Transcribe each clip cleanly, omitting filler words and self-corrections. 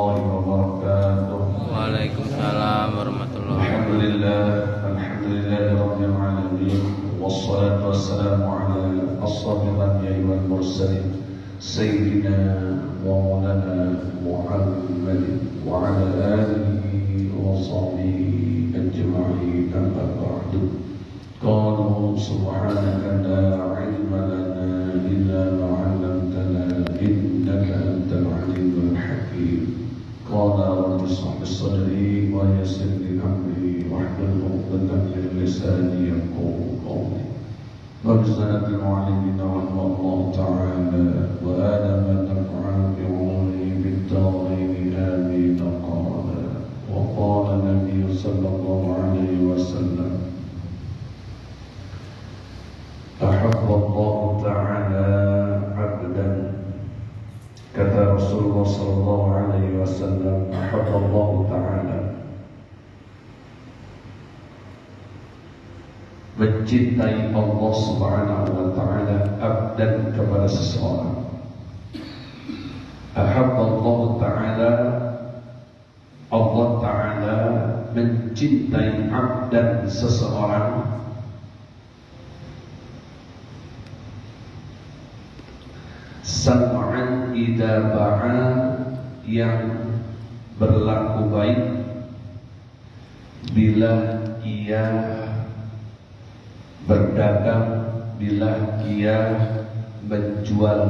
wabarakatuh. Waalaikumsalam warahmatullahi wabarakatuh. Alhamdulillah rabbil alamin. Wassalatu wassalamu ala ashrafil anbiya'i wal mursalin sayyidina wa maulana Muhammadin wa ala alihi wa sahbihi ajma'in. Amma ba'du. Qala subhanaka la ilma lana illa ma 'allamtana innaka antal alimul hakim. Qala rabbi shrah li sadri wa yassir li amri wahlul 'uqdatam min lisani yafqahu qawli. Rabbi zidna ilman wa Allah ta'ala wa adama naf'an bi 'ulumi bid-darain amin. Qala Nabi sallallahu alaihi wasallam ahabba Allah ta'ala 'abdan. Kata Rasulullah sallallahu alaihi wasallam, ahabba Allah ta'ala, mencintai Allah subhanahu wa ta'ala abdan, kepada seseorang. Ahabba Allah ta'ala, Allah ta'ala mencintai abdan, seseorang, sam'an idza ba'a, yang berlaku baik bila ia berdagang, bila ia menjual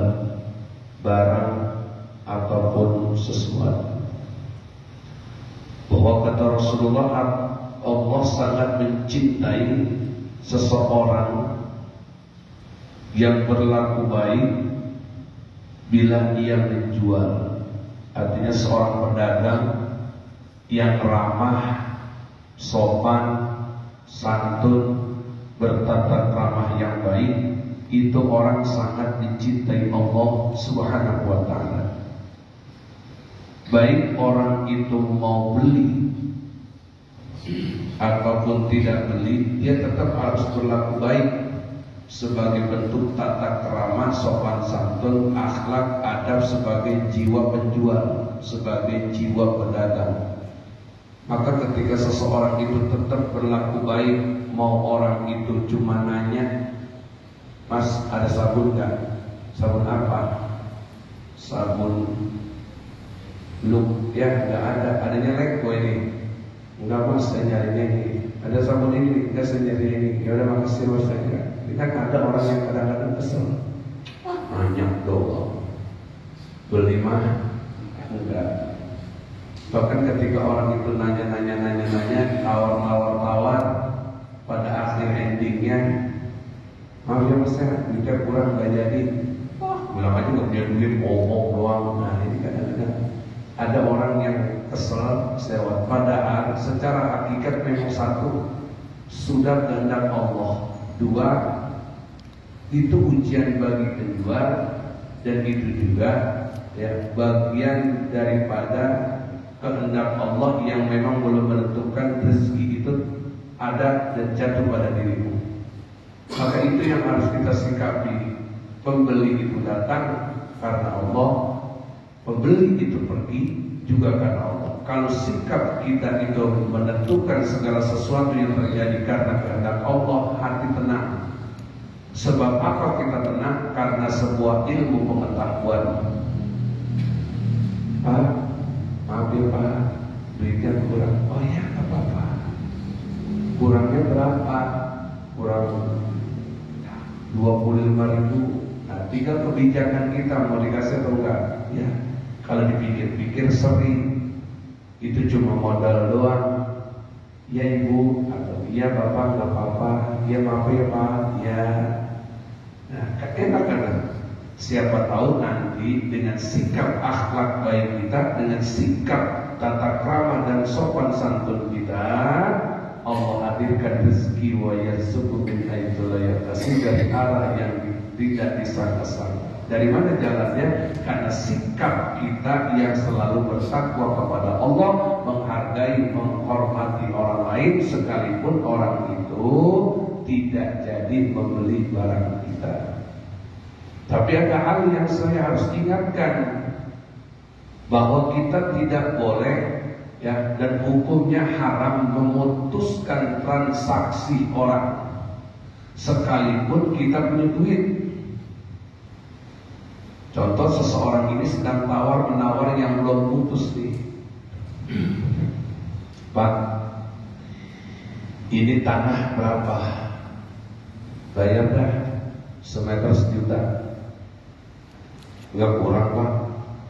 barang ataupun sesuatu. Bahwa kata Rasulullah, Allah sangat mencintai seseorang yang berlaku baik bila ia menjual. Artinya seorang pedagang yang ramah, sopan, santun, bertata krama yang baik, itu orang sangat dicintai Allah subhanahu wa ta'ala. Baik orang itu mau beli ataupun tidak beli, dia tetap harus berlaku baik sebagai bentuk tata krama, sopan santun, akhlak, adab, sebagai jiwa penjual, sebagai jiwa pedagang. Maka ketika seseorang itu tetap berlaku baik, mau orang itu cuma nanya, "Mas, ada sabun gak? Sabun apa? Sabun Look, ya gak ada. Adanya Leko ini. Enggak mas, saya nyarinya ini. Ada sabun ini, enggak, saya nyari ini. Ya udah, makasih mas, saya enggak." Ini kan ada orang yang kadang-kadang kesel, banyak doang, beli mah enggak. Bahkan ketika orang itu nanya, tawar, pada akhir endingnya, "Maaf ya mas, saya mikir kurang, gak jadi." Bilang aja gak punya duit, ngomong doang. Nah ini kadang-kadang ada orang yang kesel, sewot. Padahal secara hakikat memang satu, sudah kehendak Allah. Dua, itu ujian bagi penjual, dan itu juga ya bagian daripada kehendak Allah yang memang belum menentukan rezeki itu ada dan jatuh pada dirimu. Maka itu yang harus kita sikapi. Pembeli itu datang karena Allah, pembeli itu pergi juga karena Allah. Kalau sikap kita itu menentukan segala sesuatu yang terjadi karena kehendak Allah, hati tenang. Sebab apa kita tenang? Karena sebuah ilmu pengetahuan. Pak, maaf ya Pak, duitnya kurang. Oh ya, gak apa-apa. Kurangnya berapa? Kurang 25.000. Nah, tinggal kebijakan kita mau dikasih atau enggak. Ya, kalau dipikir-pikir sering, itu cuma modal doang. Ya ibu, atau iya bapak, gak apa-apa. Ya maaf ya Pak, ya. Nah, enak kan? Siapa tahu nanti dengan sikap akhlak baik kita, dengan sikap tata krama dan sopan santun kita, Allah hadirkan rezeki wa yarzuqhu min haitsu la yahtasib, dari arah yang tidak disangka-sangka. Dari mana jalannya? Karena sikap kita yang selalu bertakwa kepada Allah, menghargai, menghormati orang lain, sekalipun orang itu tidak jadi membeli barang kita. Tapi ada hal yang saya harus ingatkan. bahwa kita tidak boleh ya, dan hukumnya haram memutuskan transaksi orang sekalipun kita punya duit. Contoh, seseorang ini sedang tawar menawar yang belum putus nih. Pak, ini tanah berapa? Bayar dah, semeter 1 juta. Enggak kurang Pak.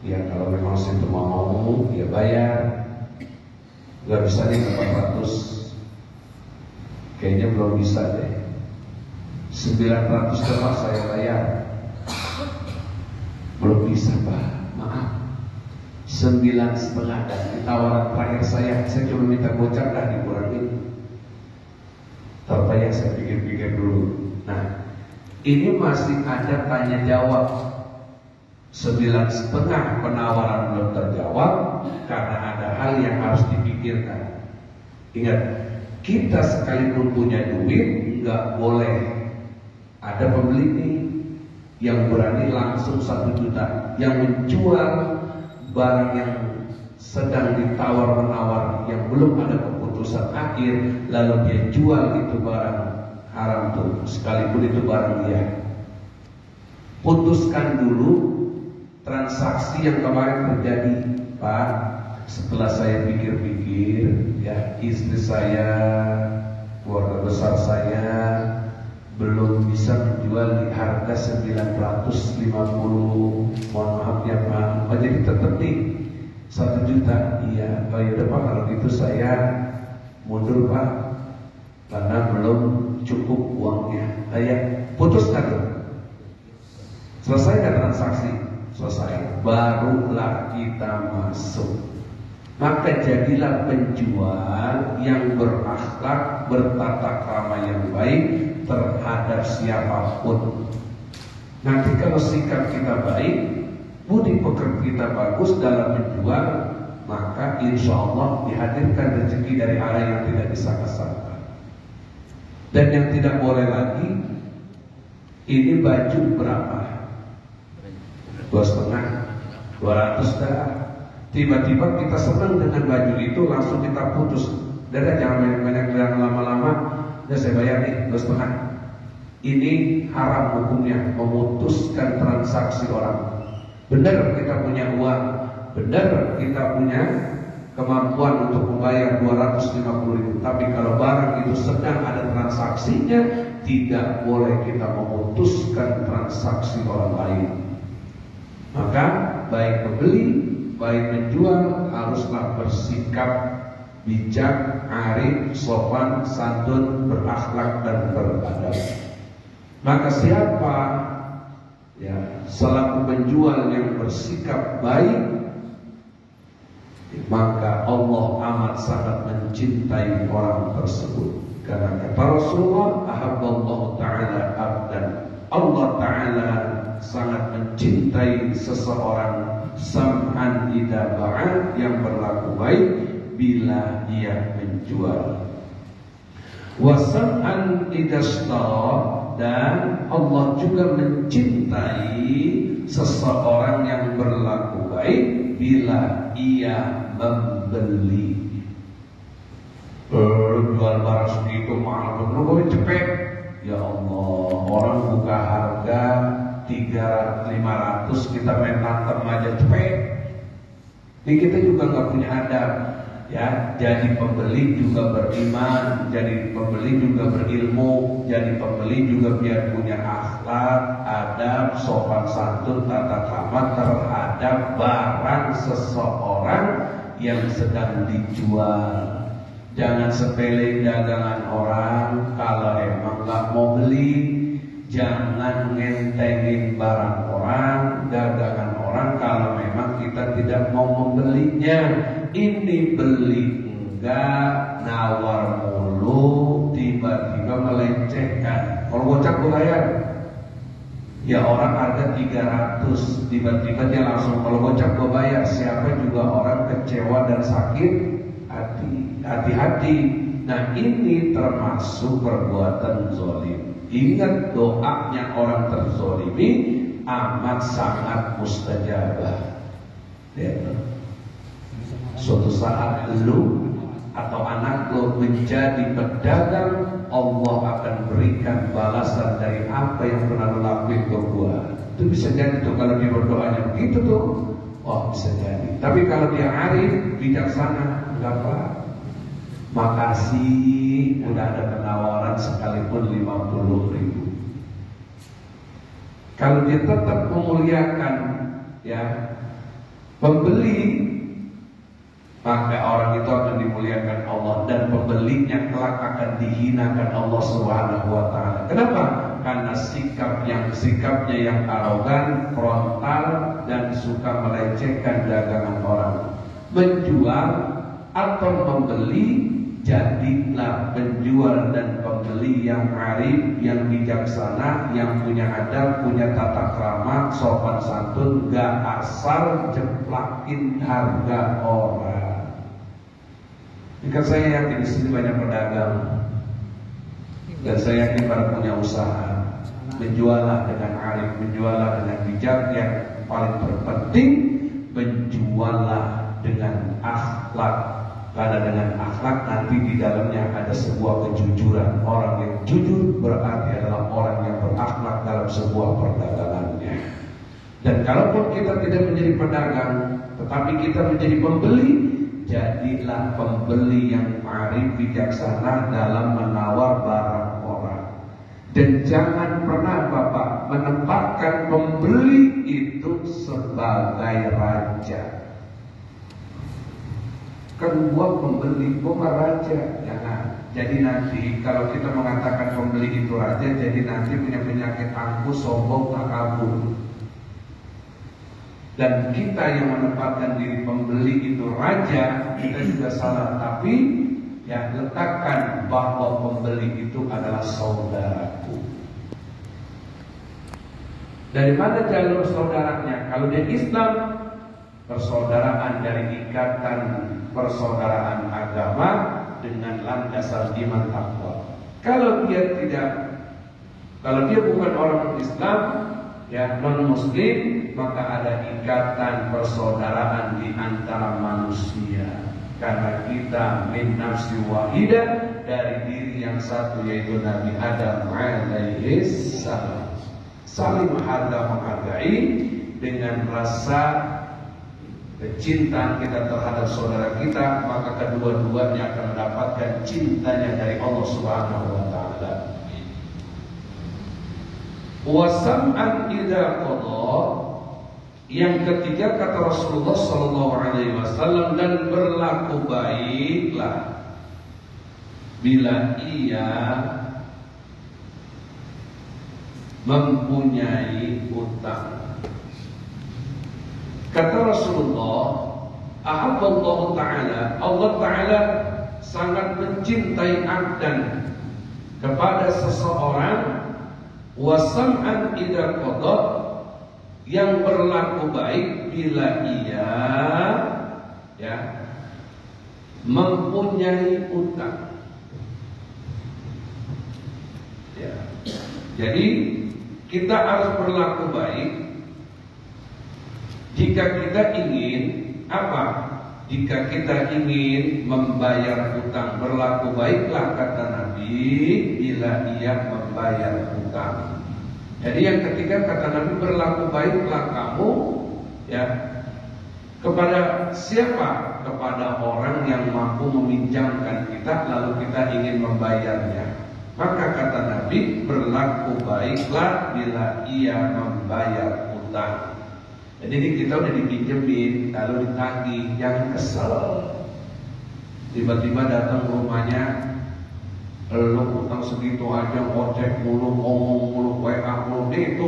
Ya kalau memang situ mau, ya bayar. Enggak bisa nih 400. Kayaknya belum bisa deh. 900 Pak saya bayar. Belum bisa Pak, maaf. 9,5 dan di tawaran terakhir saya cuma minta gocap dah dikurangin. Terpayah saya pikir-pikir dulu. Nah, ini masih ada tanya jawab. 9,5 penawaran belum terjawab karena ada hal yang harus dipikirkan. Ingat, kita sekalipun punya duit nggak boleh ada pembeli nih yang berani langsung 1 juta, yang menjual barang yang sedang ditawar-menawar yang belum ada keputusan akhir, lalu dia jual itu barang haram tuh, sekalipun itu barang dia. Putuskan dulu transaksi yang kemarin terjadi, Pak. Setelah saya pikir-pikir, ya istri saya, keluarga besar saya belum bisa menjual di harga 950. Mohon maaf ya Pak. Oh, jadi tetap nih 1 juta. Iya. Oh yaudah Pak, kalau gitu saya mundur Pak, karena belum cukup uangnya. Ayo putuskan dulu. Selesai kan transaksi? Selesai. Barulah kita masuk. Maka jadilah penjual yang berakhlak, bertata krama yang baik terhadap siapapun. Nanti kalau sikap kita baik, budi pekerti kita bagus dalam menjual, maka insya Allah dihadirkan rezeki dari arah yang tidak disangka-sangka. Dan yang tidak boleh lagi, ini baju berapa? 2,5, 200 dah. Tiba-tiba kita senang dengan baju itu, langsung kita putus. Udah jangan banyak dan lama-lama. Udah saya bayar nih 2,5. Ini haram hukumnya, memutuskan transaksi orang. Benar kita punya uang, benar kita punya kemampuan untuk membayar 250.000. Tapi kalau barang itu sedang ada transaksinya, tidak boleh kita memutuskan transaksi orang lain. Maka baik pembeli, baik menjual haruslah bersikap bijak, arif, sopan, santun, berakhlak dan beradab. Maka siapa ya selaku penjual yang bersikap baik, maka Allah amat sangat mencintai orang tersebut. Karena kata Rasulullah, ahabballahu ta'ala abdan, Allah Ta'ala sangat mencintai seseorang sam'an idza ba'a, yang berlaku baik bila ia menjual, wa sam'an idza ishtara, dan Allah juga mencintai seseorang yang berlaku baik bila ia membeli. Jual barang segitu mahal betul, cepet. Ya Allah, orang buka harga 300-500, kita main tantem aja cepet. Ini kita juga nggak punya adab. Ya, jadi pembeli juga beriman, jadi pembeli juga berilmu, jadi pembeli juga biar punya akhlak, adab, sopan santun, tata krama terhadap barang seseorang yang sedang dijual. Jangan sepele dagangan orang. Kalau emang nggak mau beli, jangan ngentengin barang orang, dagangan orang. Kalau memang kita tidak mau membelinya, ini beli enggak, nawar mulu, tiba-tiba melecehkan. Kalau gocap gue bayar. Ya orang harga 300, tiba-tiba dia langsung kalau gocap gue bayar. Siapa juga orang kecewa dan sakit hati. Hati-hati. Nah ini termasuk perbuatan zalim. Ingat, doanya orang terzalimi amat sangat mustajabah. Ya. Suatu saat lu atau anak lu menjadi pedagang, Allah akan berikan balasan dari apa yang pernah lu lakuin ke gua. Itu bisa jadi tuh kalau dia berdoanya begitu tuh. Oh, bisa jadi. Tapi kalau dia arif, bijaksana, enggak apa. Makasih, udah ada penawaran sekalipun 50.000. Kalau dia tetap memuliakan ya pembeli, maka orang itu akan dimuliakan Allah dan pembelinya kelak akan dihinakan Allah Subhanahu wa taala. Kenapa? Karena sikapnya yang arogan, frontal dan suka melecehkan dagangan orang. Menjual atau membeli, jadilah penjual dan pembeli yang arif, yang bijaksana, yang punya adab, punya tata krama, sopan santun, gak asal jeplakin harga orang. Jika saya yakin di sini banyak pedagang dan saya yakin para punya usaha, menjualah dengan arif, menjualah dengan bijak, yang paling terpenting menjualah dengan akhlak. Karena dengan akhlak nanti di dalamnya ada sebuah kejujuran. Orang yang jujur berarti adalah orang yang berakhlak dalam sebuah perdagangannya. Dan kalaupun kita tidak menjadi pedagang, tetapi kita menjadi pembeli, jadilah pembeli yang arif, bijaksana dalam menawar barang orang. Dan jangan pernah Bapak menempatkan pembeli itu sebagai raja. Kan gua pembeli, gua raja. Jangan. Jadi nanti kalau kita mengatakan pembeli itu raja, jadi nanti punya penyakit angkuh, sombong, takabur. Dan kita yang menempatkan diri pembeli itu raja, kita juga salah. Tapi ya letakkan bahwa pembeli itu adalah saudaraku. Dari mana jalur saudaranya? Kalau dia Islam, persaudaraan dari ikatan persaudaraan agama dengan landasan iman takwa. Kalau dia bukan orang Islam, ya non Muslim, maka ada ikatan persaudaraan di antara manusia. Karena kita min nafsi wahidah, dari diri yang satu yaitu Nabi Adam alaihi salam. Saling menghargai dengan rasa kecintaan kita terhadap saudara kita, maka kedua-duanya akan mendapatkan cintanya dari Allah Subhanahu wa taala. Wa sam'an idza qada, yang ketiga kata Rasulullah sallallahu alaihi wasallam, dan berlaku baiklah bila ia mempunyai utang. Kata Rasulullah, ahabballahu ta'ala, Allah ta'ala sangat mencintai abdan kepada seseorang, wasam'an idza qada, yang berlaku baik bila ia ya mempunyai utang. Ya. Jadi kita harus berlaku baik jika kita ingin apa? Jika kita ingin membayar utang, berlaku baiklah kata Nabi bila ia membayar utang. Jadi yang ketiga kata Nabi, berlaku baiklah kamu ya kepada siapa? Kepada orang yang mampu meminjamkan kita lalu kita ingin membayarnya. Maka kata Nabi, berlaku baiklah bila ia membayar utang. Jadi kita udah dipinjemin, kalau ditagih, jangan kesel. Tiba-tiba datang rumahnya, lu utang segitu aja, ojek mulu, ngomong mulu, WA mulu, itu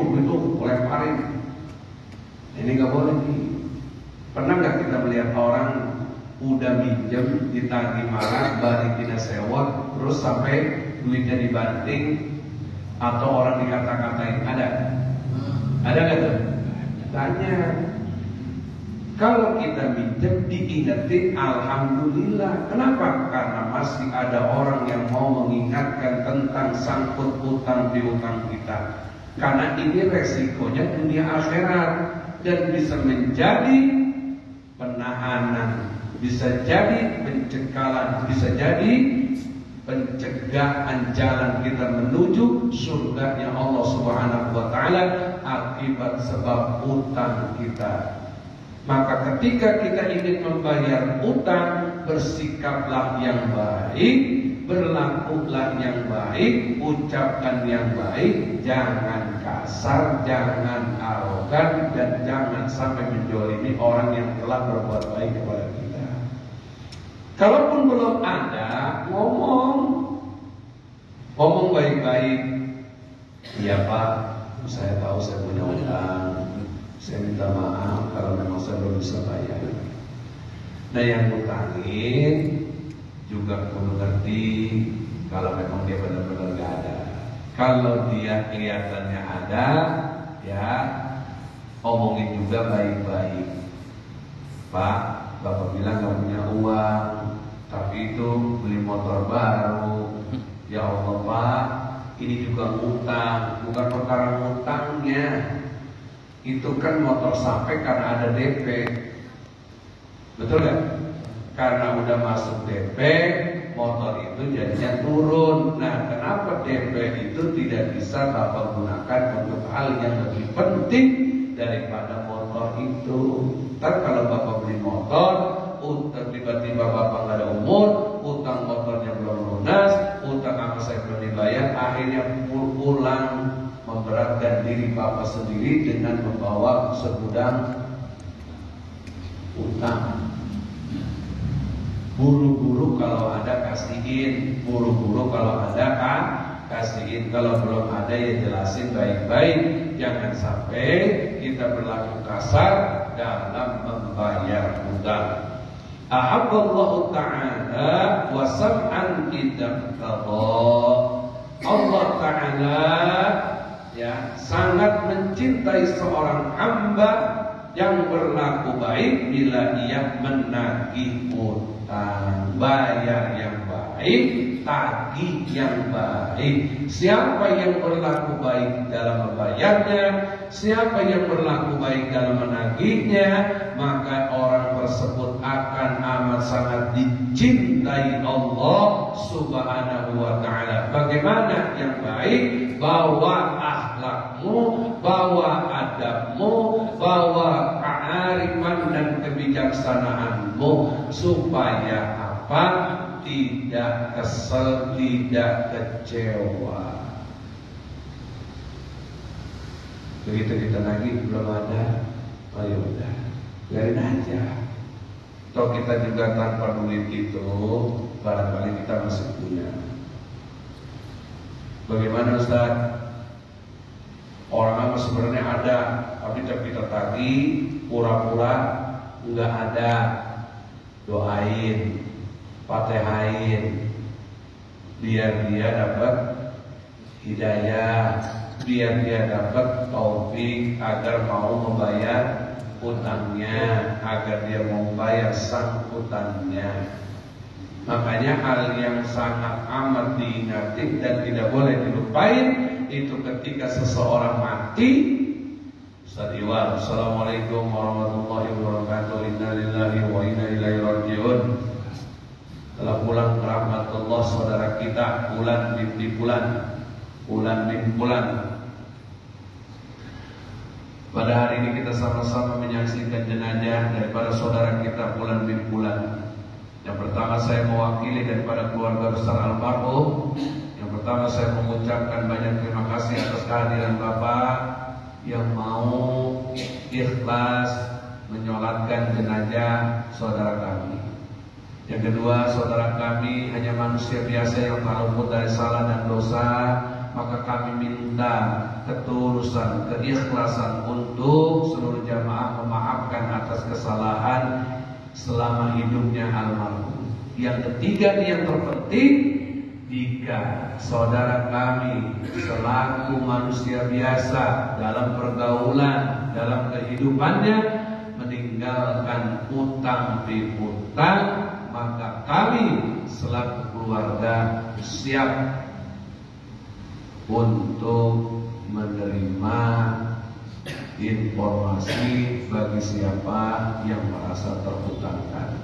lemparin. Ini nggak boleh nih. Pernah nggak kita melihat orang udah minjem, ditagih marah, balikin sewa, terus sampai duitnya dibanting atau orang dikata-katain? Ada? Ada nggak tuh? Tanya. Kalau kita minjem diingetin alhamdulillah. Kenapa? Karena masih ada orang yang mau mengingatkan tentang sangkut utang piutang kita. Karena ini resikonya dunia akhirat dan bisa menjadi bisa jadi pencekalan, bisa jadi pencegahan jalan kita menuju surganya Allah Subhanahu wa taala akibat sebab utang kita. Maka ketika kita ingin membayar utang, bersikaplah yang baik, berlakulah yang baik, ucapkan yang baik, jangan kasar, jangan arogan, dan jangan sampai menjolimi orang yang telah berbuat baik kepada kita. Kalaupun belum ada, ngomong baik-baik. Iya Pak, saya tahu saya punya utang, saya minta maaf kalau memang saya belum bisa bayar. Nah yang utangin juga perlu ngerti kalau memang dia benar-benar gak ada. Kalau dia kelihatannya ada, ya omongin juga baik-baik. Pak, Bapak bilang gak punya uang, tapi itu beli motor baru. Ya Allah Pak, ini juga utang, bukan perkara utangnya. Itu kan motor sampai karena ada DP. Betul kan? Karena udah masuk DP, motor itu jadinya turun. Nah, kenapa DP itu tidak bisa Bapak gunakan untuk hal yang lebih penting daripada motor itu? Ntar kalau Bapak beli motor, tiba-tiba Bapak nggak ada umur, utang motornya belum lunas, utang apa saya belum dibayar, akhirnya pulang memberatkan diri Bapak sendiri dengan membawa segudang utang. Buru-buru kalau ada kasihin, buru-buru kalau ada kasihin, kalau belum ada ya jelasin baik-baik. Jangan sampai kita berlaku kasar dalam membayar utang. Ahabballahu ta'ala wa sam'an idza qada. Allah Ta'ala ya sangat mencintai seorang hamba yang berlaku baik bila ia menagih utang. Bayar yang baik, tagih yang baik. Siapa yang berlaku baik dalam membayarnya, siapa yang berlaku baik dalam menagihnya, maka orang tersebut akan amat sangat dicintai Allah Subhanahu wa ta'ala. Bagaimana yang baik? Bawa akhlakmu, bawa adabmu, bawa kearifan dan kebijaksanaanmu, supaya apa? Tidak kesel, tidak kecewa. Begitu kita lagi belum ada, oh ya udah, biarin aja. Toh kita juga tanpa duit itu barangkali kita masih punya. Bagaimana Ustaz? Orang apa sebenarnya ada, tapi kita tagih, pura-pura nggak ada. Doain, fatehain, biar dia dapat hidayah, biar dia dapat taufik agar mau membayar utangnya, agar dia mau membayar sang utangnya. Makanya hal yang sangat amat diingati dan tidak boleh dilupain itu ketika seseorang mati. Ustadziwal, Assalamualaikum warahmatullahi wabarakatuh. Inna lillahi wa inna ilaihi rajiun. Telah pulang ke rahmat Allah saudara kita, bulan bin bulan. Pada hari ini kita sama-sama menyaksikan jenazah daripada saudara kita bulan bin bulan. Yang pertama saya mewakili daripada keluarga besar almarhum. Yang pertama saya mengucapkan banyak terima kasih atas kehadiran Bapak yang mau ikhlas menyolatkan jenazah saudara kami. Yang kedua, saudara kami hanya manusia biasa yang tak luput dari salah dan dosa. Maka kami minta ketulusan, keikhlasan untuk seluruh jamaah memaafkan atas kesalahan selama hidupnya almarhum. Yang ketiga yang terpenting, jika saudara kami selaku manusia biasa dalam pergaulan, dalam kehidupannya meninggalkan utang piutang, maka kami selaku keluarga siap untuk menerima informasi bagi siapa yang merasa terhutangkan.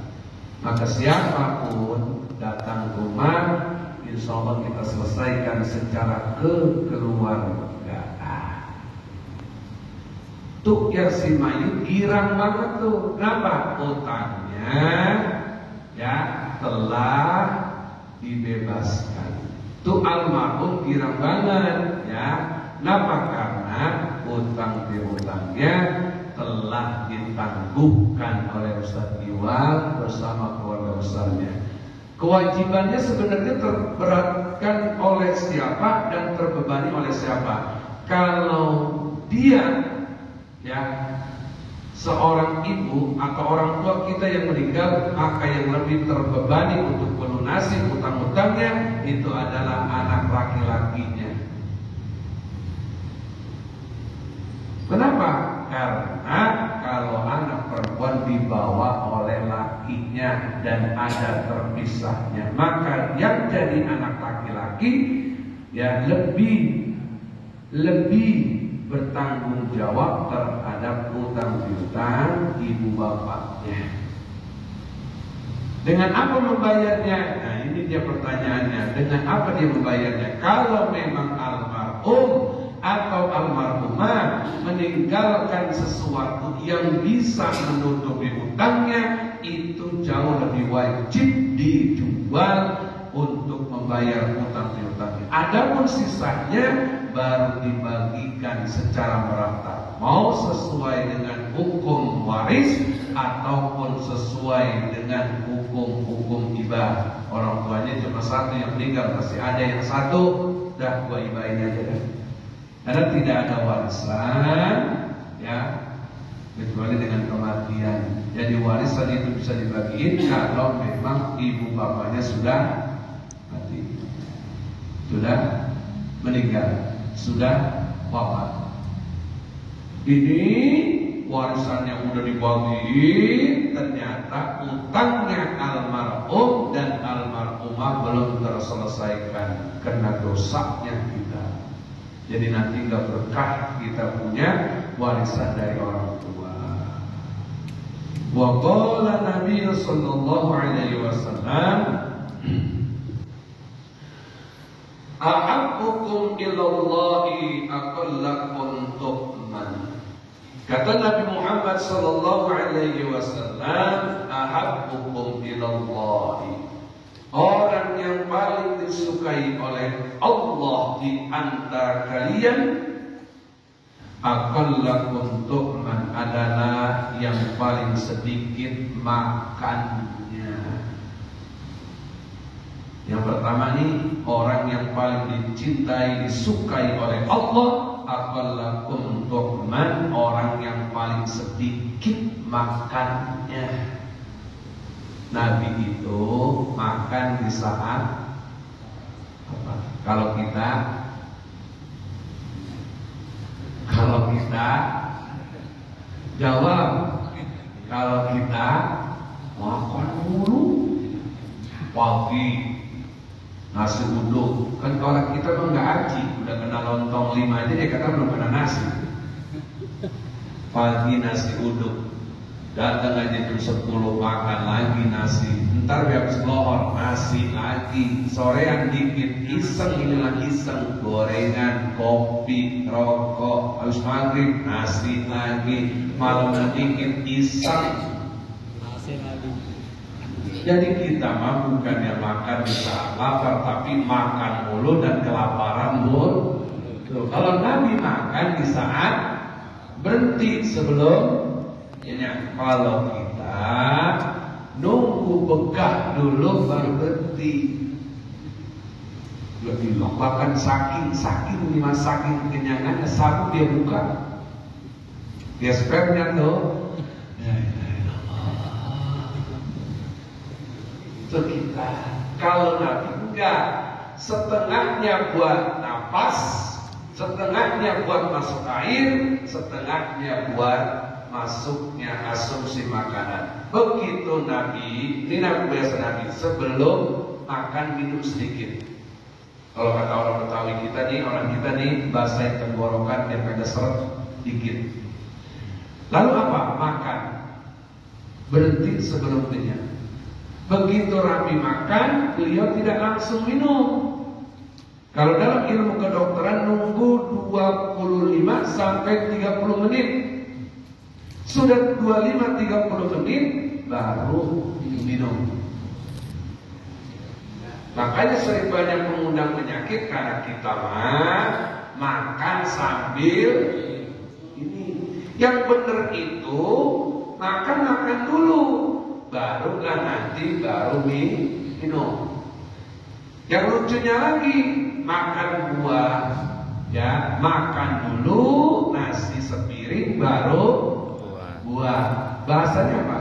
Maka siapapun datang rumah, insya Allah kita selesaikan secara kekeluargaan. Tuh yang si Mayu girang banget tuh. Kenapa? Utangnya ya telah dibebaskan. Tuh almarhum girang banget ya. Kenapa? Karena utang piutangnya telah ditangguhkan oleh Ustaz Iwal bersama keluarga besarnya. Kewajibannya sebenarnya terberatkan oleh siapa dan terbebani oleh siapa? Kalau dia ya seorang ibu atau orang tua kita yang meninggal, maka yang lebih terbebani untuk melunasi utang-utangnya itu adalah anak laki-lakinya. Kenapa? Karena kalau anak perempuan dibawa oleh lakinya dan ada terpisahnya, maka yang jadi anak laki-laki ya lebih bertanggung jawab terhadap utang piutang ibu bapaknya. Dengan apa membayarnya? Nah ini dia pertanyaannya. Dengan apa dia membayarnya? Kalau memang almarhum atau almarhumah meninggalkan sesuatu yang bisa menutupi utangnya, itu jauh lebih wajib dijual untuk membayar utang piutangnya. Adapun sisanya baru dibagikan secara merata, mau sesuai dengan hukum waris ataupun sesuai dengan hukum hibah. Orang tuanya cuma satu yang meninggal, masih ada yang satu, dah gua hibahin aja deh. Karena tidak ada warisan ya kecuali dengan kematian. Jadi warisan itu bisa dibagiin kalau memang ibu bapaknya sudah mati, sudah meninggal, sudah wafat. Ini warisannya udah dibagi, ternyata utangnya almarhum dan almarhumah belum terselesaikan karena dosanya kita. Jadi nanti gak berkah kita punya warisan dari orang tua. Wa qala Nabi sallallahu alaihi wasallam, ahabbukum ilallahi aqallakum tu'man. Kata Nabi Muhammad sallallahu alaihi wasallam, ahabbukum ilallahi, orang yang paling disukai oleh Allah di antara kalian, aqallakum tu'man, adalah yang paling sedikit makannya. Yang pertama nih, orang yang paling dicintai, disukai oleh Allah, aqallakum tu'man, orang yang paling sedikit makannya. Nabi itu makan di saat apa? Kalau kita jawab, kalau kita makan dulu pagi nasi uduk. Kan kalau kita mah nggak aji, udah kena lontong 5 aja dia kata belum kena nasi. Pagi nasi uduk, datang aja jam 10 makan lagi nasi, ntar habis lohor nasi lagi, sorean dikit iseng, inilah iseng, gorengan, kopi, rokok, habis maghrib nasi lagi, malam dikit iseng, nasi lagi. Jadi kita mah bukan yang makan di saat lapar, tapi makan mulu dan kelaparan mulu. Kalau Nabi makan di saat berhenti sebelum ya. Kalau kita nunggu begah dulu baru berhenti, lebih bahkan saking kenyangannya sabu dia buka, dia spamnya tuh. Itu kita. Kalau Nabi enggak, setengahnya buat napas, setengahnya buat masuk air, setengahnya buat masuknya asumsi makanan. Begitu Nabi, ini biasa Nabi, sebelum makan minum sedikit. Kalau kata orang Betawi kita nih, orang kita nih basahin tenggorokan biar kagak seret dikit. Lalu apa? Makan. Berhenti sebelum kenyang. Begitu Nabi makan, beliau tidak langsung minum. Kalau dalam ilmu kedokteran nunggu 25 sampai 30 menit. Sudah 25-30 menit baru minum. Makanya sering banyak mengundang penyakit karena kita makan sambil ini. Yang benar itu makan dulu, barulah nanti baru minum. Yang lucunya lagi, makan buah, ya makan dulu nasi sepiring baru buah. Bahasanya apa?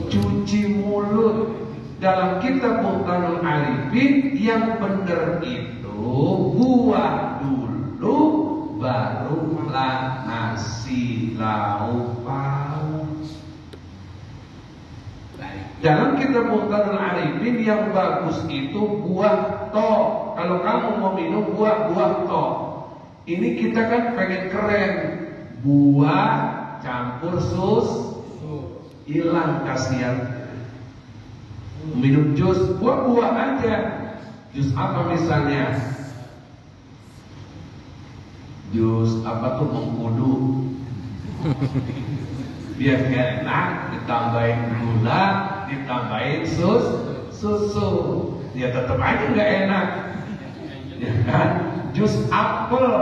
Cuci mulut. Dalam kitab Muhtarul Arifin yang benar itu buah dulu barulah nasi lauk pauk. Dalam kitab Muhtarul Arifin yang bagus itu buah toh. Kalau kamu mau minum buah toh. Ini kita kan pengen keren. Buah campur hilang kasihan. Minum jus, buah aja. Jus apa misalnya? Jus apa tuh mengkudu. Biar enak, ditambahin gula, ditambahin susu. Ya tetap aja nggak enak. Ya kan? Jus apel,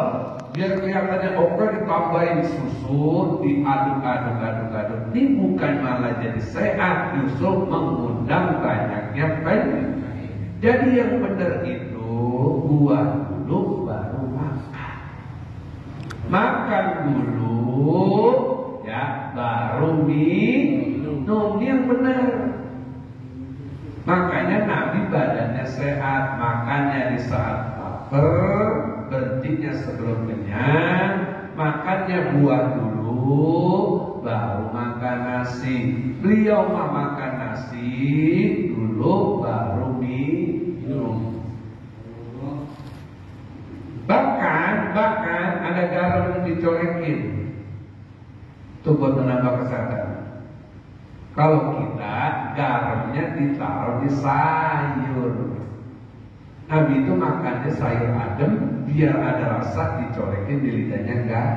biar kelihatannya oke ditambahin susu, diaduk. Ini bukan malah jadi sehat, justru mengundang banyaknya penyakit. Jadi yang benar itu buah dulu baru makan. Makan dulu, ya baru minum yang benar. Makanya Nabi badannya sehat, makannya di saat lapar, berhentinya sebelum kenyang, makannya buah dulu, baru makan nasi. Beliau makan nasi dulu, baru minum. Bahkan ada garam yang dicorekin. Itu buat menambah kesehatan. Kalau kita garamnya ditaruh di sayur. Nabi itu makannya sayur adem, biar ada rasa, dicorekin di lidahnya enggak.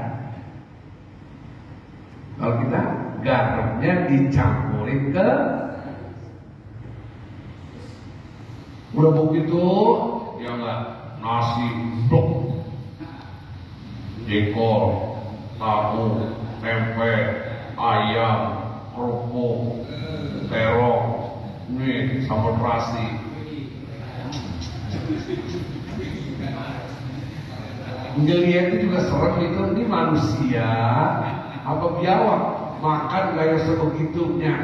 Kalau kita garamnya dicampurin ke, udah begitu ya enggak, nasi blok, jengkol, tahu, tempe, ayam, kerupuk, terong, nih sambal terasi. Ngelihat itu juga serem itu, ini manusia apa biawak makan kayak sebegitunya.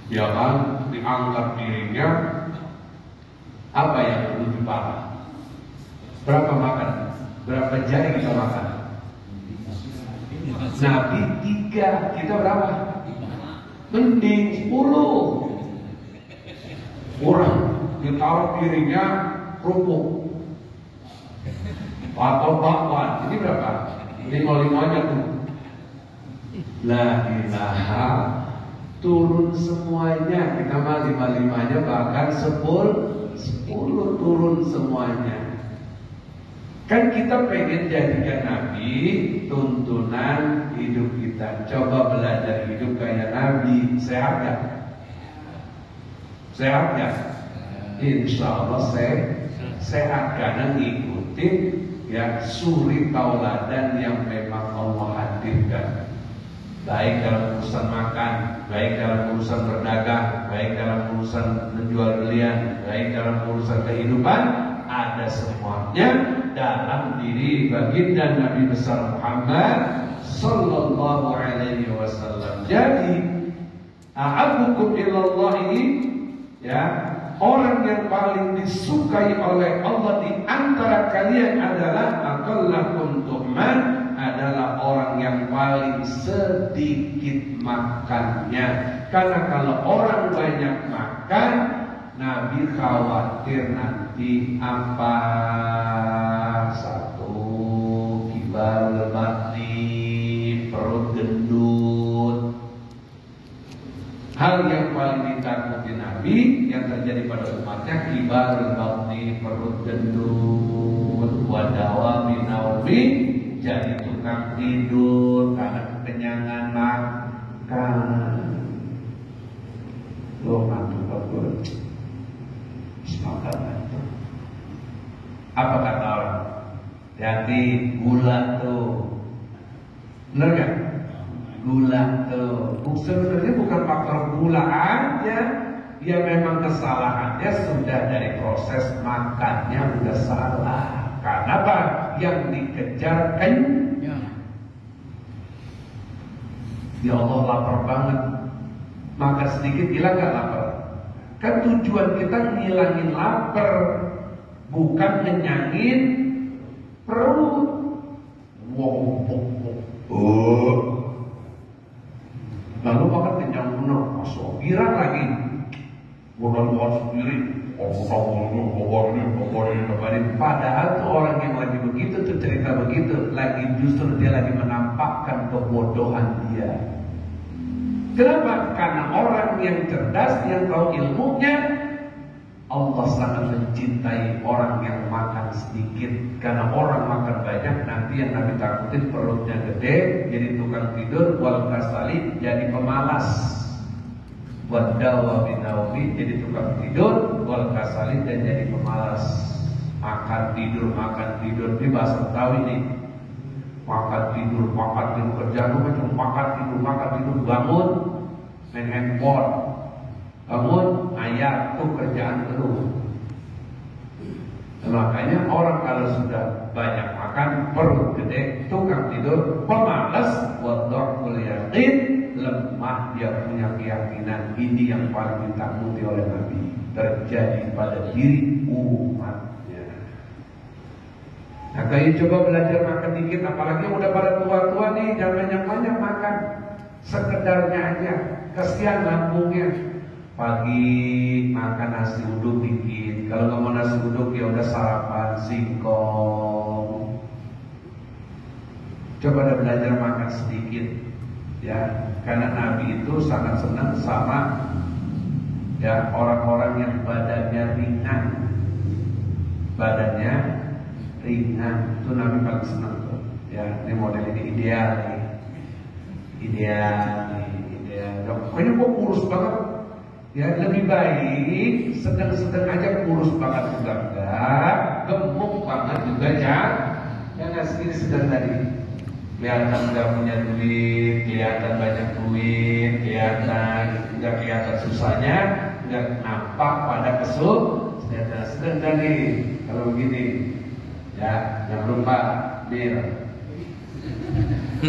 Ya kan, diangkat piringnya, apa yang lebih parah? Berapa makan? Berapa jari kita makan? Nabi 3, kita berapa? Mending 10. Kurang, ditaruh piringnya kerupuk atau bakwan. Ini berapa? 5-5-nya tuh. La ilaha, turun semuanya. Kita mah 5-5-nya, bahkan 10 turun semuanya. Kan kita pengen jadikan Nabi tuntunan hidup kita. Coba belajar hidup kayak Nabi. Sehat gak? Sehat gak? Insya Allah sehat karena ngikutin ya suri tauladan yang memang Allah hadirkan. Baik dalam urusan makan, baik dalam urusan berdagang, baik dalam urusan menjual belian, baik dalam urusan kehidupan, ada semuanya dalam diri baginda Nabi besar Muhammad sallallahu alaihi wasallam. Jadi ahabbukum ilallahi, ya, orang yang paling disukai oleh Allah di antara kalian adalah aqallakum tu'man, adalah orang yang paling sedikit makannya. Karena kalau orang banyak makan, Nabi khawatir nanti apa? 1, kibar batni, perut gendut. Hal yang paling ditakuti Nabi yang terjadi pada umatnya, kibarul batni, perut gendut, wadawa minaumi, jadi tukang tidur karena kekenyangan makan. Lo ngantuk aku, semangat itu. Apa kata orang? Jadi gula tuh, bener gak? Gula tuh, sebenarnya bukan faktor gula aja, ya memang kesalahannya sudah dari proses makannya udah salah. Karena apa? Yang dikejar kenyang. Ya Allah lapar banget, makan sedikit hilang gak lapar? Kan tujuan kita ngilangin lapar, bukan ngenyangin perut. Lalu makan kenyang benar, masuk girang lagi. Bukan sendiri, padahal tuh orang yang lagi begitu tuh cerita begitu, lagi justru dia lagi menampakkan kebodohan dia. Kenapa? Karena orang yang cerdas, yang tahu ilmunya, Allah sangat mencintai orang yang makan sedikit. Karena orang makan banyak, nanti yang Nabi takutin perutnya gede, jadi tukang tidur, wal kasali, jadi pemalas. Wadawa binaumi, jadi tukang tidur, wal kasali, dan jadi pemalas. Makan tidur, ini bahasa Betawi nih. Makan tidur, kerjaan lu cuma makan tidur, bangun, main handphone. Bangun, ayat tuh kerjaan terus. Makanya orang kalau sudah banyak makan, perut gede, tukang tidur, pemalas, wadha'ful yaqin, lemah dia punya keyakinan. Ini yang paling ditakuti oleh Nabi, terjadi pada diri umatnya. Nah, kalian coba belajar makan dikit, apalagi yang udah pada tua-tua nih, jangan banyak-banyak makan, sekedarnya aja, kesian lambungnya. Pagi makan nasi uduk dikit, kalau nggak mau nasi uduk ya udah sarapan singkong. Coba dah belajar makan sedikit, ya, karena Nabi itu sangat senang sama ya orang-orang yang badannya ringan, itu Nabi paling senang tuh. Ya, ini model ini ideal nih, ideal. Pokoknya gua kurus banget. Ya lebih baik sedang-sedang aja, kurus banget juga enggak, gemuk banget juga jangan segini sedang tadi. Kelihatan enggak punya duit, kelihatan banyak duit, kelihatan susahnya, enggak nampak pada sedang tadi. Kalau begini, ya jangan lupa bir.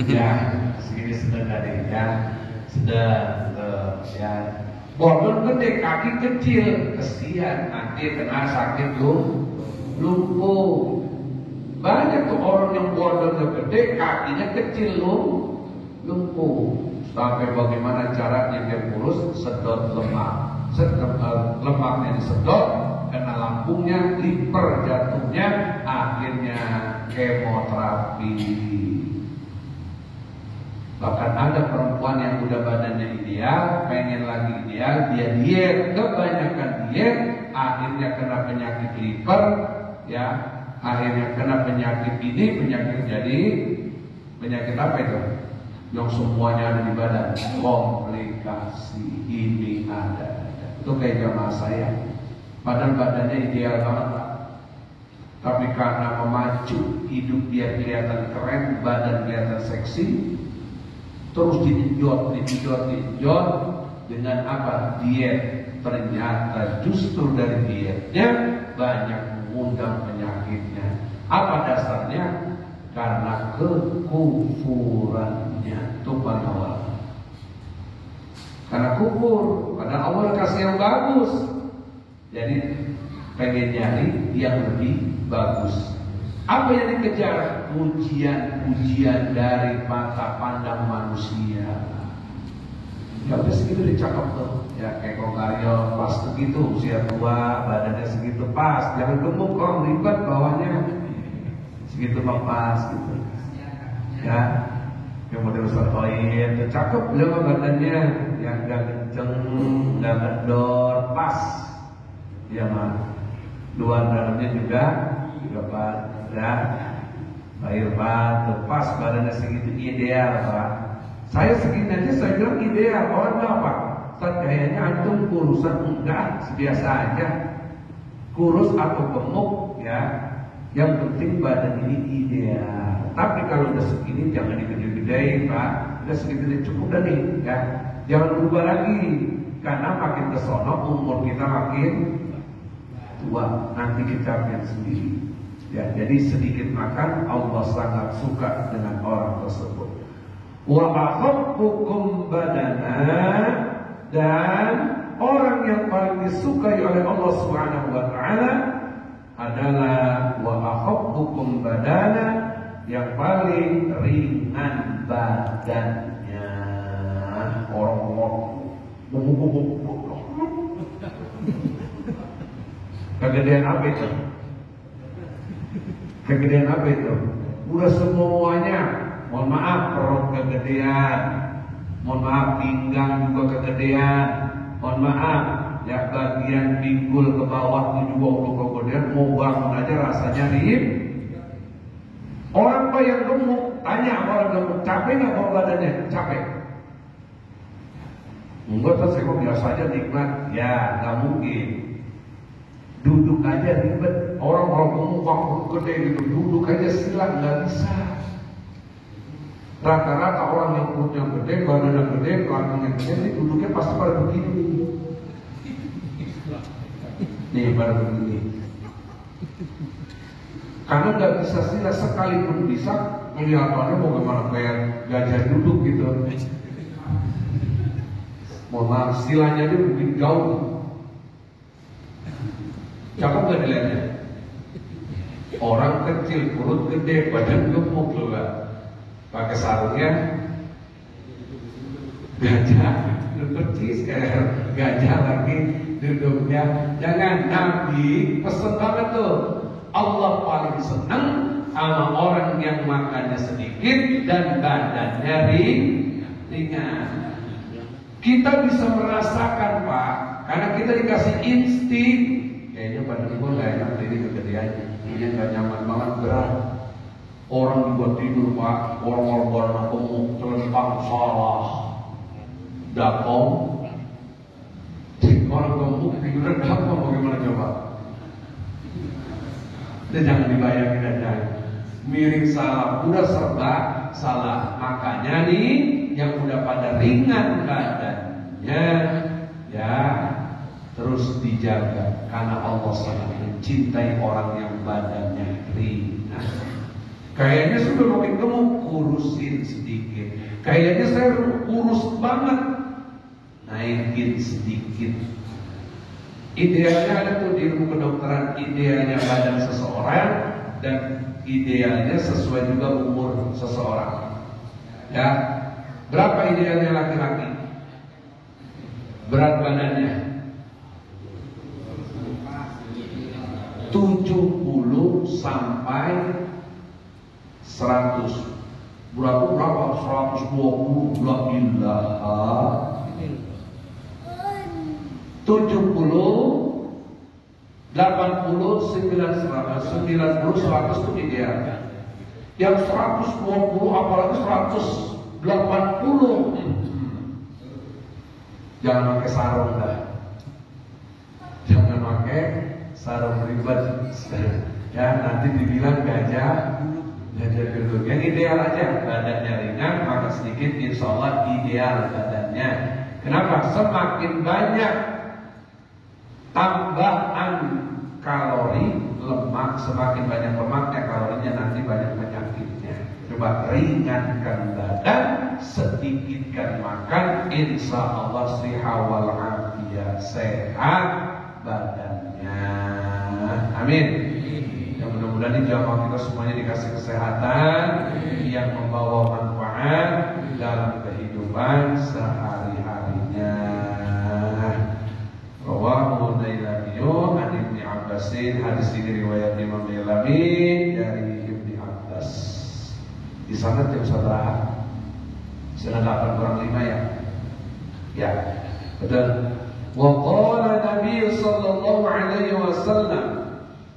Ya segini sedang tadi, ya sedang ya. Bordon gede, kaki kecil, kesian nanti kena sakit lumpuh. Banyak tuh orang yang bordonnya gede, kakinya kecil lumpuh. Sampai bagaimana caranya dia kurus? Sedot lemak. Lemaknya disedot, kena lambungnya, liver jatuhnya, akhirnya kemoterapi. Bahkan ada perempuan yang udah badannya ideal, pengen lagi ideal, dia diet, kebanyakan diet, akhirnya kena penyakit liver, ya, akhirnya kena penyakit ini, penyakit apa itu? Yang semuanya ada di badan, komplikasi ini ada. Itu kayak jamaah saya, padahal badannya ideal banget, Pak. Tapi karena memacu, hidup dia kelihatan keren, badan kelihatan seksi, terus dijot dengan apa? Diet. Ternyata justru dari dietnya banyak mengundang penyakitnya. Apa dasarnya? Karena kekufurannya. Itu paling awal. Karena kufur, karena Allah kasih yang bagus, jadi pengen nyari yang lebih bagus. Apa yang dikejar? Pujian-pujian dari mata pandang manusia. Ya udah segitu dicakap tuh. Ya kayak Kokaryo pas begitu, usia tua, badannya segitu pas. Jangan gemuk, orang ribet bawahnya. Segitu mah pas gitu. Ya, yang model Ustaz Toib, cakep beliau badannya, yang gak kenceng, nggak kendor, pas. Ya mah. Luar dalamnya juga pas. Ya. Pak Irfan, pas badannya segitu ideal Pak. Saya segini aja saya bilang ideal. Orang bilang apa? Ustaz kayaknya antum kurusan. Enggak, biasa aja. Kurus atau gemuk ya. Yang penting badan ini ideal. Tapi kalau udah segini jangan digede-gedein Pak. Udah segini cukup dah nih ya. Jangan berubah lagi. Karena makin kesono umur kita makin tua. Nanti kita lihat sendiri. Ya, jadi sedikit makan Allah sangat suka dengan orang tersebut. Wa ahabbukum badana, dan orang yang paling disukai oleh Allah Subhanahu wa taala adalah wa ahabbukum badana, yang paling ringan badannya. Orang-orang kegedean apa itu? Kegedean apa itu? Udah semuanya. Mohon maaf perut kegedean. Mohon maaf pinggang juga kegedean. Mohon maaf ya bagian pinggul ke bawah itu juga udah kegedean. Mau bangun aja rasanya rib. Orang yang gemuk, tanya orang gemuk, capek nggak bawa badannya? Capek. Enggak tuh saya kok biasa aja nikmat. Ya nggak mungkin. Duduk aja ribet. Orang gemuk waktu gede gitu, duduk aja silang nggak bisa. Rata-rata orang yang perutnya gede, badannya gede, belakangnya gede, ini duduknya pasti pada begini. Nih pada begini. Karena nggak bisa sila, sekalipun bisa, kelihatannya mau gimana kayak gajah duduk gitu. Mohon maaf, silanya dia bikin gaul. Cakep gak dilihatnya? Orang kecil, perut gede, badan gemuk juga. Pakai sarungnya gajah, percis kayak gajah lagi duduknya. Jangan, Nabi pesen banget tuh. Allah paling senang sama orang yang makannya sedikit dan badannya ringan. Kita bisa merasakan Pak, karena kita dikasih insting. Kayaknya badan gue gak enak, ini kegedeannya. Ini gak nyaman banget, berat. Orang juga tidur Pak, orang-orang gemuk, telentang salah, dakong. Orang gemuk tidur dakong, bagaimana coba? Dan jangan dibayangin aja, miring salah, udah serba salah. Makanya nih, yang udah pada ringan badannya, ya terus dijaga. Karena Allah sangat mencintai orang yang badannya ringan. Kayaknya sudah makin gemuk, kurusin sedikit. Kayaknya saya kurus banget, naikin sedikit. Idealnya ada tuh di ilmu kedokteran, idealnya badan seseorang dan idealnya sesuai juga umur seseorang. Ya, berapa idealnya laki-laki? Berat badannya 70 sampai 100. Berapa? 120. La ilaha. 70, 80, 90, 100 itu ideal. Yang 120 apalagi 180. Jangan pakai sarung dah. Jangan pakai sarung ribet. Ya nanti dibilang gajah duduk. Yang ideal aja, badannya ringan, makan sedikit, insya Allah ideal badannya. Kenapa? Semakin banyak tambahan kalori, lemak, semakin banyak lemaknya, kalorinya nanti banyak penyakitnya. Coba ringankan badan, sedikitkan makan, insya Allah siha wal afiyah, sehat badannya. Amin. Yang mudah-mudahan di jamaah kita semuanya dikasih kesehatan yang membawa manfaat dalam kehidupan sehari-harinya. Rawahu Dailamiyu an Ibni Abbasin, hadis ini riwayat Imam Dailami dari Ibni Abbas. Di sana jam berapa? Sana 8 kurang 5 ya? Ya, betul. Wa qala Nabi sallallahu alaihi wasallam,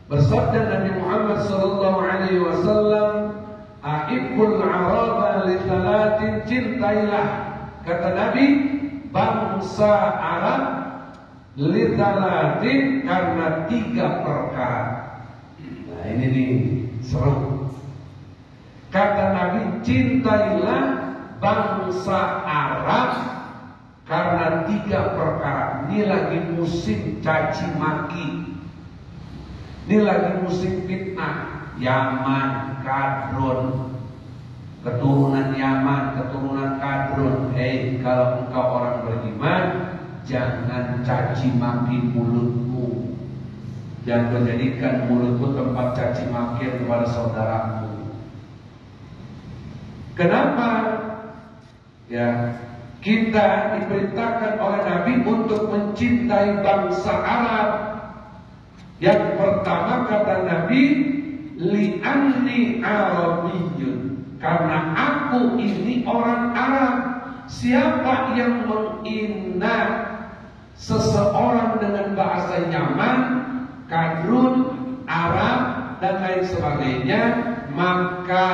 bersabda Nabi Muhammad sallallahu alaihi wasallam, ahibbul araba li thalatin, cintailah, kata Nabi, bangsa Arab li thalatin, karena 3 perkara. Nah ini nih seru. Kata Nabi, cintailah bangsa Arab karena 3 perkara. Ini lagi musim caci maki, ini lagi musim fitnah. Yaman, Kadrun, keturunan Yaman, keturunan Kadrun. Kalau engkau orang beriman, jangan caci maki mulutmu. Jangan menjadikan mulutmu tempat caci maki kepada saudaramu. Kenapa? Ya, kita diperintahkan oleh Nabi untuk mencintai bangsa Arab. Yang pertama kata Nabi, li'anni Arabiyyun, karena aku ini orang Arab. Siapa yang menghina seseorang dengan bahasa Yaman, Kadrun, Arab dan lain sebagainya, maka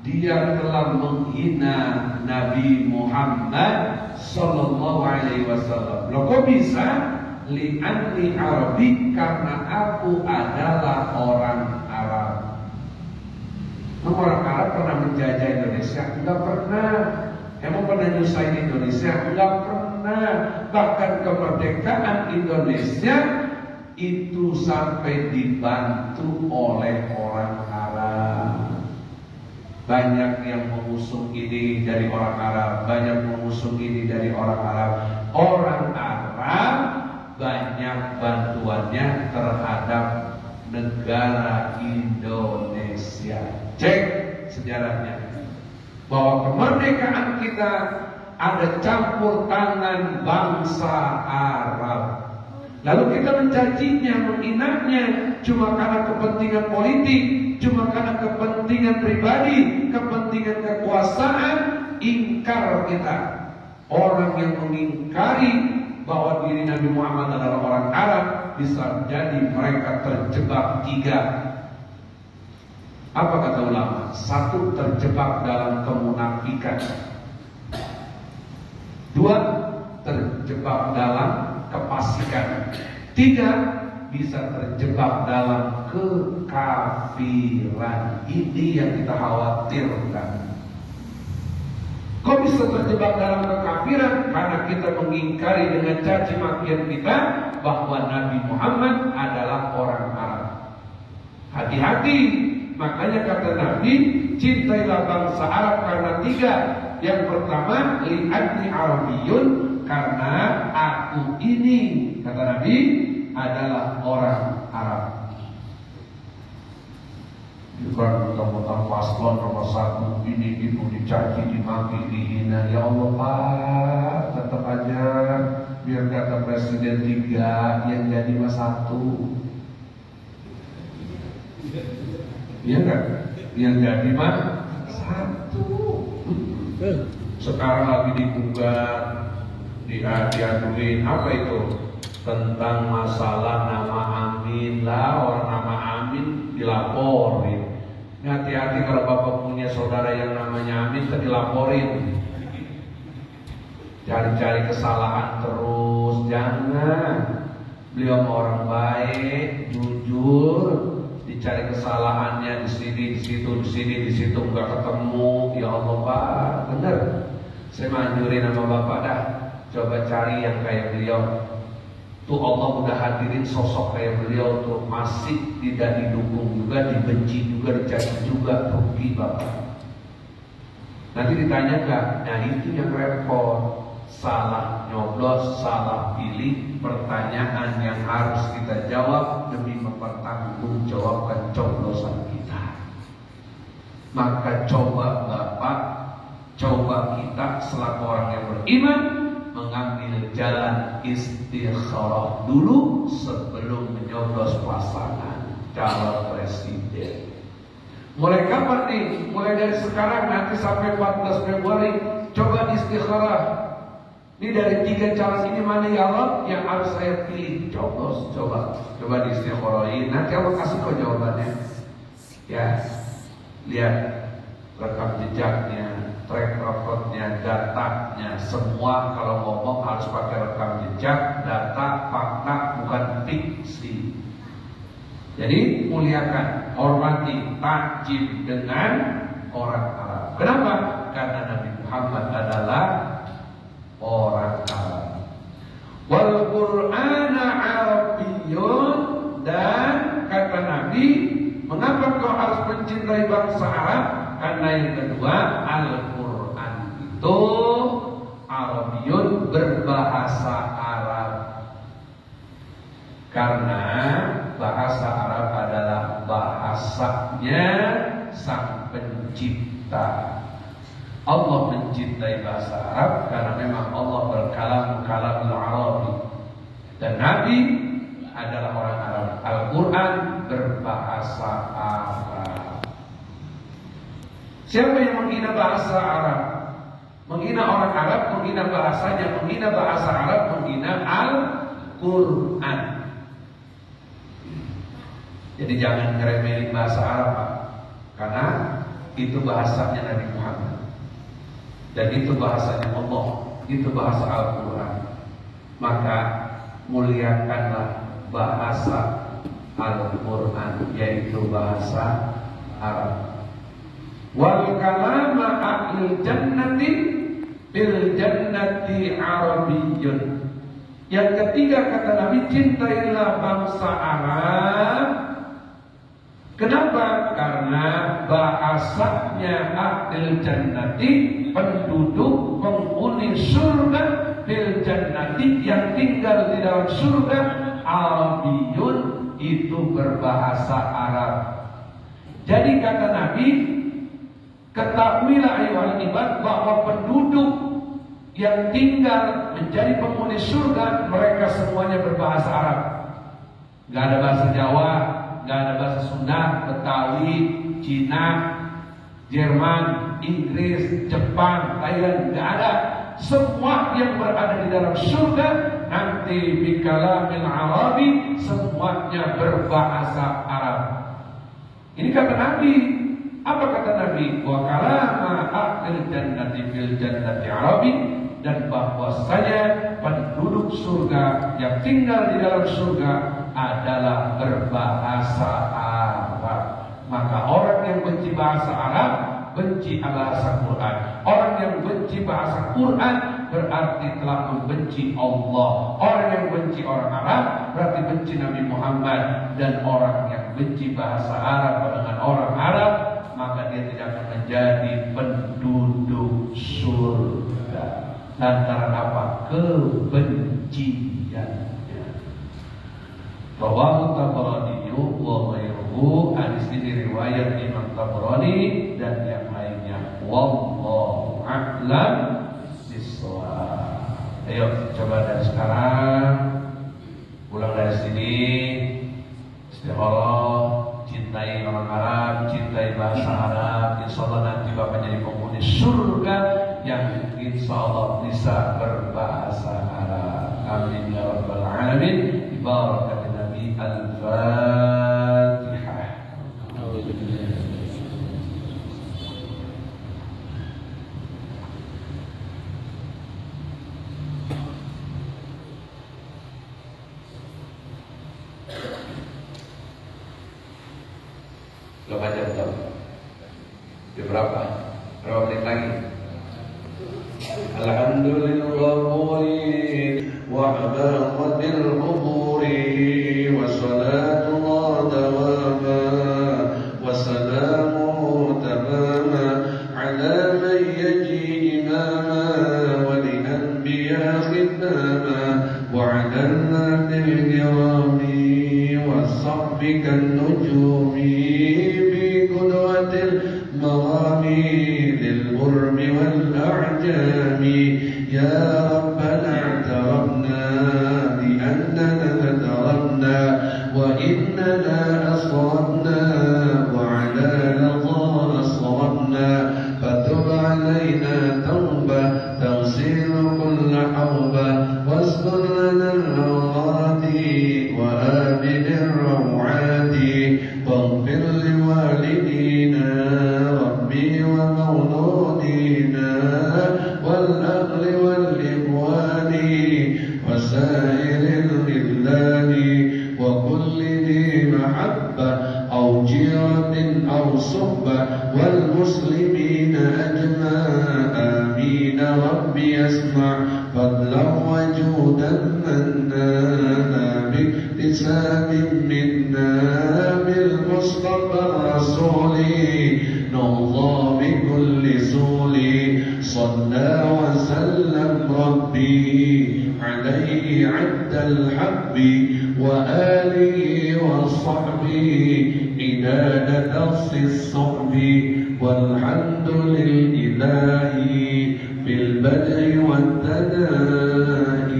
dia telah menghina Nabi Muhammad sallallahu alaihi wasallam. Loh kok bisa? Li'anni Arabi, karena aku adalah orang Arab. Orang Arab pernah menjajah Indonesia? Enggak pernah. Emang pernah nyusahin Indonesia? Enggak pernah. Bahkan kemerdekaan Indonesia itu sampai dibantu oleh orang Arab. Banyak yang mengusung ini dari orang Arab, banyak mengusung ini dari orang Arab. Orang Arab banyak bantuannya terhadap negara Indonesia. Cek sejarahnya, bahwa kemerdekaan kita ada campur tangan bangsa Arab. Lalu kita mencacinya, menghinanya cuma karena kepentingan politik, cuma karena kepentingan pribadi, kepentingan kekuasaan. Ingkar kita. Orang yang mengingkari bahwa diri Nabi Muhammad adalah orang Arab, bisa jadi mereka terjebak 3. Apa kata ulama? 1, terjebak dalam kemunafikan. 2, terjebak dalam kefasikan. 3, bisa terjebak dalam kekafiran. Ini yang kita khawatirkan. Kok bisa terjebak dalam kekafiran? Karena kita mengingkari dengan caci makian kita bahwa Nabi Muhammad adalah orang Arab. Hati-hati. Makanya kata Nabi, cintailah bangsa Arab karena 3. Yang pertama, li'anni Arabiyyun, karena aku ini, kata Nabi, adalah orang Arab. Bukan mentang-mentang paslon nomor 1 ini itu dicaci, dimaki, dihina. Ya Allah Pak, tetap aja biar kata presiden 3 yang jadi mas 1. Iya enggak? Yang jadi mas 1. Sekarang lagi digugat, diaduin apa itu? Tentang masalah nama Amin lah, orang nama Amin dilaporin. Hati-hati kalau bapak punya saudara yang namanya Amin, dilaporin. Cari-cari kesalahan terus, jangan. Beliau orang baik, jujur, dicari kesalahannya di sini, di situ, di sini, di situ, nggak ketemu. Ya Allah Pak, bener. Saya manjurin sama bapak dah, coba cari yang kayak beliau. Tuh Allah udah hadirin sosok kayak beliau tuh, masih tidak didukung juga, dibenci juga, dicaci juga, rugi bapak. Nanti ditanya gak? Nah itu yang repot. Salah nyoblos, salah pilih, pertanyaan yang harus kita jawab demi mempertanggungjawabkan coblosan kita. Maka coba bapak, coba kita selaku orang yang beriman mengambil jalan istikharah dulu sebelum menyoblos pasangan calon presiden. Mulai kapan nih? Mulai dari sekarang nanti sampai 14 Februari coba istikharah. Ini dari 3 calon ini mana ya Allah yang harus saya pilih? Coba diistikharoi. Nanti Allah kasih kok jawabannya. Ya, lihat rekam jejaknya, track recordnya, datanya, semua kalau ngomong harus pakai rekam jejak, data, fakta, bukan fiksi. Jadi muliakan, hormati, takjim dengan orang Arab. Kenapa? Karena Nabi Muhammad adalah orang Arab. Wal Qur'ana Arabiyyun, dan kata Nabi, mengapa kau harus mencintai bangsa Arab? Karena yang kedua, Al-Quran itu Arabiyyun, berbahasa Arab. Karena bahasa Arab adalah bahasanya Sang Pencipta. Allah mencintai bahasa Arab karena memang Allah berkalam Arabi, dan Nabi adalah orang Arab. Al-Quran berbahasa Arab. Siapa yang menghina bahasa Arab, menghina orang Arab, menghina bahasanya, menghina bahasa Arab, menghina Al-Quran. Jadi jangan ngeremehin bahasa Arab, Pak. Karena itu bahasanya Nabi Muhammad, dan itu bahasanya Allah, itu bahasa Al-Quran. Maka muliakanlah bahasa Al-Quran, yaitu bahasa Arab. Wal kalama ahlil jannati bil jannati Arabiyyun. Yang ketiga kata Nabi, cintailah bangsa Arab. Kenapa? Karena bahasanya ahlil jannati, penduduk penghuni surga, bil jannati, yang tinggal di dalam surga, Arabiyyun, itu berbahasa Arab. Jadi kata Nabi, ketahuilah ayuhal ibad, bahwa penduduk yang tinggal menjadi penghuni surga, mereka semuanya berbahasa Arab. Gak ada bahasa Jawa, gak ada bahasa Sunda, Betawi, Cina, Jerman, Inggris, Jepang, Thailand, gak ada. Semua yang berada di dalam surga nanti bikalamil Arabi, semuanya berbahasa Arab. Ini kata Nabi. Apa kata Nabi? Wa kalama ahlil jannati fil jannati Arabi, dan bahwasanya penduduk surga yang tinggal di dalam surga adalah berbahasa Arab. Maka orang yang benci bahasa Arab benci bahasa Quran. Orang yang benci bahasa Quran berarti telah membenci Allah. Orang yang benci orang Arab berarti benci Nabi Muhammad. Dan orang yang benci bahasa Arab dengan orang Arab, maka dia tidak akan menjadi penduduk surga. Lantaran apa? Kebenciannya. Rawahu Tabarani wa ghairuhu. Hadis ini riwayat Imam Tabarani dan yang lainnya. Wallahu a'lam bishawab. Ayo coba dari sekarang, pulang dari sini, istikharah, cintai orang Arab, cintai bahasa Arab. Insyaallah nanti Bapak jadi penghuni surga yang insyaallah bisa berbahasa Arab. Amin ya rabbal alamin. Barakat Nabi. Al-Fatihah. Berapa jam tau? Berapa? Berapa menit lagi? Alhamdulillah wa abaqatil umuri wa salatullah dawama wa salamu tamama ala man yaji imama wa li anbiya khitama wa ala al-nabil kirami wa sahbika an-nujumi مرامي للغرب والأعجام يا ربنا اعترفنا بأننا تركنا وإننا أصرفنا وعلى لظى أصرفنا فتب علينا توبة تغسل كل حول لنا الأوقات وآمن الروعات واغفر لوالدينا ربي ومولودينا والأهل والإخوان وسائر الخلان وكل ذي محبة أو جيرة أو صحبة والمسلمين أجمع آمين ربي يسمع فضلا وجودا منانا باكتساب منا بالمصطفى الرسول نرضى بكل سول صلى وسلم ربي عليه عد الحب وآله وصحبه إناد درس الصحب والحمد لله بالبدء والتداء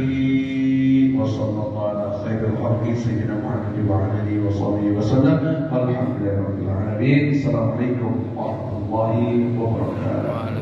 وصلى الله على خير الخلق سيدنا محمد وعلى آله وصحبه وسلم الحمد لله رب العالمين. السلام عليكم ورحمة الله وبركاته.